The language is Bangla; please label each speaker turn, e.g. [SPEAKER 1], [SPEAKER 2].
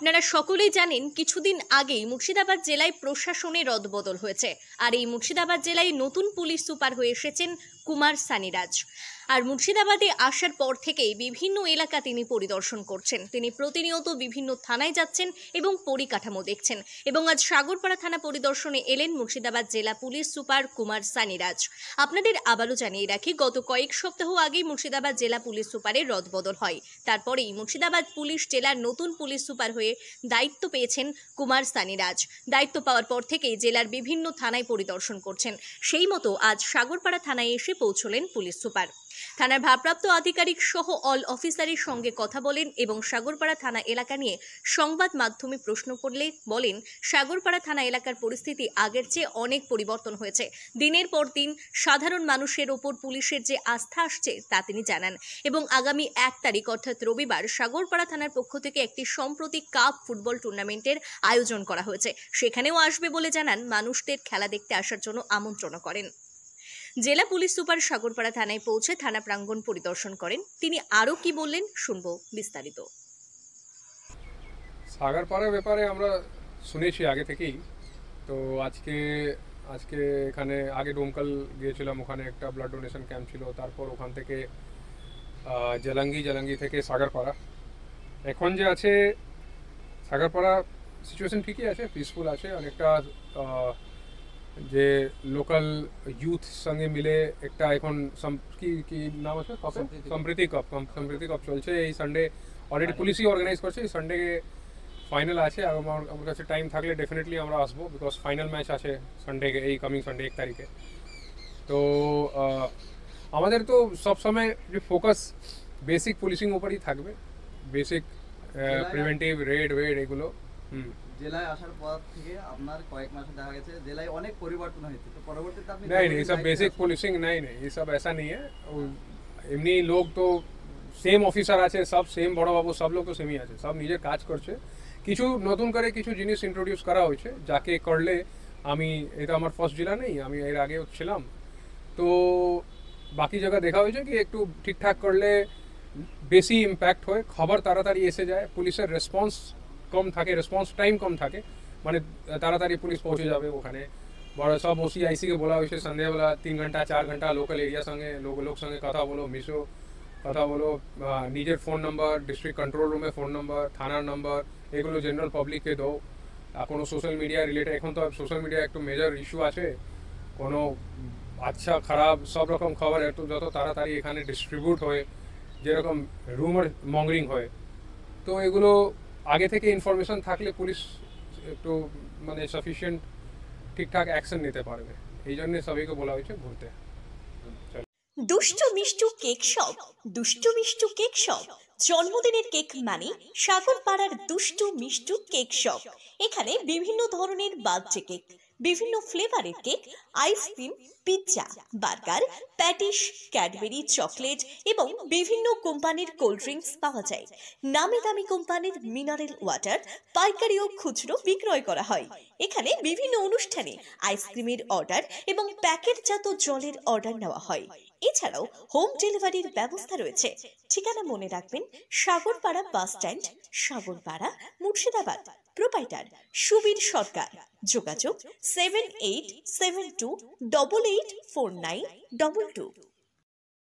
[SPEAKER 1] আপনারা সকলেই জানেন কিছুদিন আগেই মুর্শিদাবাদ জেলায় প্রশাসনের রদবদল হয়েছে। আর এই মুর্শিদাবাদ জেলায় নতুন পুলিশ সুপার হয়ে এসেছেন কুমার সানিরাজ। আর মুর্শিদাবাদে আসার পর থেকেই বিভিন্ন এলাকা তিনি পরিদর্শন করছেন। তিনি প্রতিনিয়ত বিভিন্ন থানায় যাচ্ছেন এবং পরিকাঠামো দেখছেন। এবং আজ সাগরপাড়া থানা পরিদর্শনে এলেন মুর্শিদাবাদ জেলা পুলিশ সুপার কুমার সানিরাজ। আপনাদের আবারও জানিয়ে রাখি, গত কয়েক সপ্তাহ আগেই মুর্শিদাবাদ জেলা পুলিশ সুপারের রদবদল হয়। তারপরেই মুর্শিদাবাদ পুলিশ জেলার নতুন পুলিশ সুপার হয়ে দায়িত্ব পেয়েছেন কুমার সানিরাজ। দায়িত্ব পাওয়ার পর থেকেই জেলার বিভিন্ন থানায় পরিদর্শন করছেন। সেই মতো আজ সাগরপাড়া থানায় এসে পৌঁছলেন পুলিশ সুপার। থানার ভারপ্রাপ্ত আধিকারিক সহ অল অফিসারের সঙ্গে কথা বলেন এবং সাগরপাড়া থানা এলাকা নিয়ে সংবাদ মাধ্যমে প্রশ্ন করলে বলেন, সাগরপাড়া থানা এলাকার পরিস্থিতি আগের চেয়ে অনেক পরিবর্তন হয়েছে। দিনের পর দিন সাধারণ মানুষের ওপর পুলিশের যে আস্থা আসছে তা তিনি জানান। এবং আগামী 1 তারিখ অর্থাৎ রবিবার সাগরপাড়া থানার পক্ষ থেকে একটি সম্প্রতি কাপ ফুটবল টুর্নামেন্টের আয়োজন করা হয়েছে। সেখানেও আসবে বলে জানান। মানুষদের খেলা দেখতে আসার জন্য আমন্ত্রণ করেন। জেলা পুলিশ সুপার সাগরপাড়া থানায় পৌঁছে থানা প্রাঙ্গণ পরিদর্শন করেন। তিনি আরও কি বললেন শুনবো বিস্তারিত।
[SPEAKER 2] সাগরপাড়ার ব্যাপারে আমরা শুনেছি আগে থেকেই। তো আজকে এখানে আগে ডোমকল গিয়েছিলাম, ওখানে একটা ব্লাড ডোনেশন ক্যাম্প ছিল। তারপর ওখান থেকে জালাঙ্গি থেকে সাগরপাড়া। এখন যে আছে সাগরপাড়া সিচুয়েশন ঠিকই আছে, পিসফুল আছে। অনেকটা যে লোকাল ইউথ সঙ্গে মিলে একটা এখন কি নাম আছে, সম্প্রীতি কাপ চলছে। এই সানডে অলরেডি পুলিশই অর্গানাইজ করছে। এই সানডে ফাইনাল আছে। আর আমার কাছে টাইম থাকলে ডেফিনেটলি আমরা আসবো, বিকজ ফাইনাল ম্যাচ আছে সানডে, এই কামিং সানডে 1 তারিখে। তো আমাদের তো সবসময় যে ফোকাস বেসিক পুলিশিং উপরই থাকবে, বেসিক প্রিভেন্টিভ রেড এগুলো।
[SPEAKER 3] জেলায় আসার পর থেকে আপনার কয়েক মাসে দেখা গেছে জেলায় অনেক পরিবর্তন হয়েছে। তো পরবর্তীতে আপনি
[SPEAKER 2] नहीं ये सब बेसिक पुलिसिंग नहीं ये सब ऐसा नहीं है। এমনি লোক তো সেম অফিসার আছে, সব সেম বড় বাবু, সব লোক তো সেমই আছে, সব নিজের কাজ করছে। কিছু নতুন করে কিছু জিনিস ইন্ট্রোডিউস করা হয়েছে, যাকে করলে এটা আমার ফার্স্ট জেলা নেই, আমি এর আগেও ছিলাম। তো বাকি জায়গা দেখা হয়েছে কি একটু ঠিকঠাক করলে বেশি ইম্প্যাক্ট হয়, খবর তাড়াতাড়ি এসে যায়, পুলিশের রেসপন্স কম থাকে, রেসপন্স টাইম কম থাকে, মানে তাড়াতাড়ি পুলিশ পৌঁছে যাবে ওখানে। বড় সব ওসিআইসিকে বলা হয়েছে সন্ধ্যাবেলা 3 ঘন্টা 4 ঘন্টা লোকাল এরিয়া সঙ্গে লোক সঙ্গে কথা বলো, মিশো, কথা বলো। নিজের ফোন নাম্বার, ডিস্ট্রিক্ট কন্ট্রোল রুমে ফোন নাম্বার, থানার নাম্বার, এগুলো জেনারেল পাবলিককে দাও। কোনো সোশ্যাল মিডিয়া রিলেটেড, এখন তো সোশ্যাল মিডিয়া একটু মেজর ইস্যু আছে, কোনো আচ্ছা খারাপ সব রকম খবর একটু যত তাড়াতাড়ি এখানে ডিস্ট্রিবিউট হয়, যেরকম রুমার মঙ্গরিং হয়, তো এগুলো আগে থেকে ইনফরমেশন থাকলে পুলিশ একটু মানে সাফিসিয়েন্ট ঠিকঠাক অ্যাকশন নিতে পারবে। এই জন্য সবাইকে বলা হয়েছে ঘুরতে।
[SPEAKER 1] দুষ্টু মিষ্টু কেক শপ, দুষ্টু মিষ্টু কেক শপ। জন্মদিনের কেক মানে সাগরপাড়ার দুষ্টু মিষ্টু কেক শপ। এখানে বিভিন্ন ধরনের বার্থডে কেক, বিভিন্ন ফ্লেভারের cake, ice cream, pizza, burger, patties, Cadbury, chocolate এবং বিভিন্ন কোম্পানির কোল্ড ড্রিঙ্কস পাওয়া যায়। নামি দামি কোম্পানির মিনারেল ওয়াটার পাইকারি ও খুচরো বিক্রয় করা হয়। এখানে বিভিন্ন অনুষ্ঠানে আইসক্রিমের অর্ডার এবং প্যাকেটজাত জলের অর্ডার নেওয়া হয়। এছাড়াও হোম ডেলিভারির ব্যবস্থা রয়েছে। ঠিকানা মনে রাখবেন, Sagarpara bus stand, Sagarpara, Murshidabad. Proprietor Subir Sarkar. যোগাযোগ 7872884922।